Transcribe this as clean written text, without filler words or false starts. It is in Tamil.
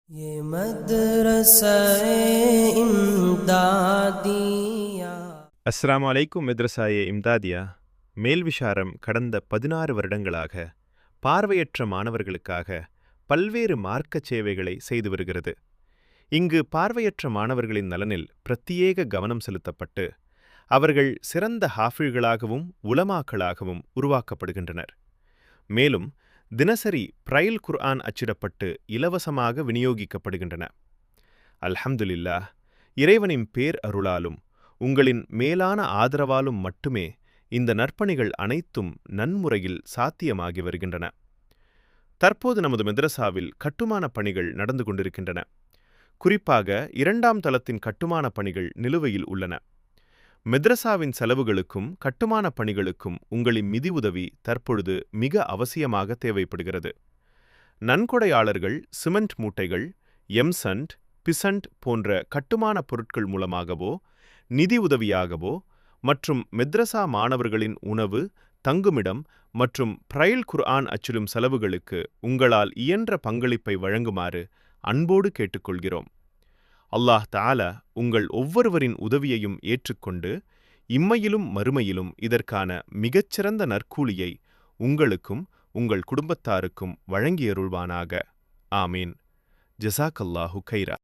ये मदरसा इम्दादिया அஸ்ஸலாமு அலைக்கும் மெத்ரசாயே இம்தாதியா. மேல்விஷாரம் கடந்த 16 வருடங்களாக பார்வையற்ற மாணவர்களுக்காக பல்வேறு மார்க்கச் சேவைகளை செய்து வருகிறது. இங்கு பார்வையற்ற மாணவர்களின் நலனில் பிரத்யேக கவனம் செலுத்தப்பட்டு அவர்கள் சிறந்த ஹாஃபிழ்களாகவும் உலமாக்களாகவும் உருவாக்கப்படுகின்றனர். மேலும் தினசரி பிரைல் குர்ஆன் அச்சிடப்பட்டு இலவசமாக விநியோகிக்கப்படுகின்றன. அல்ஹம்துலில்லாஹ், இறைவனின் பேர் அருளாலும் உங்களின் மேலான ஆதரவாலும் மட்டுமே இந்த நற்பணிகள் அனைத்தும் நன்முறையில் சாத்தியமாகி வருகின்றன. தற்போது நமது மெத்ரசாவில் கட்டுமான பணிகள் நடந்து கொண்டிருக்கின்றன. குறிப்பாக 2ஆம் தளத்தின் கட்டுமான பணிகள் நிலுவையில் உள்ளன. மெத்ரசாவின் செலவுகளுக்கும் கட்டுமான பணிகளுக்கும் உங்களின் நிதி உதவி தற்பொழுது மிக அவசியமாக தேவைப்படுகிறது. நன்கொடையாளர்கள் சிமெண்ட் மூட்டைகள், எம்சண்ட், பிசண்ட் போன்ற கட்டுமான பொருட்கள் மூலமாகவோ நிதி உதவியாகவோ மற்றும் மெத்ரசா மாணவர்களின் உணவு, தங்குமிடம் மற்றும் பிரைல் குர்ஆன் அச்சிடும் செலவுகளுக்கு உங்களால் இயன்ற பங்களிப்பை வழங்குமாறு அன்போடு கேட்டுக்கொள்கிறோம். அல்லாஹ் தஆலா உங்கள் ஒவ்வொருவரின் உதவியையும் ஏற்றுக்கொண்டு இம்மையிலும் மறுமையிலும் இதற்கான மிகச்சிறந்த நற்கூலியை உங்களுக்கும் உங்கள் குடும்பத்தாருக்கும் வழங்கியருள்வானாக. ஆமீன். ஜஸாக்கல்லாஹு கைரா.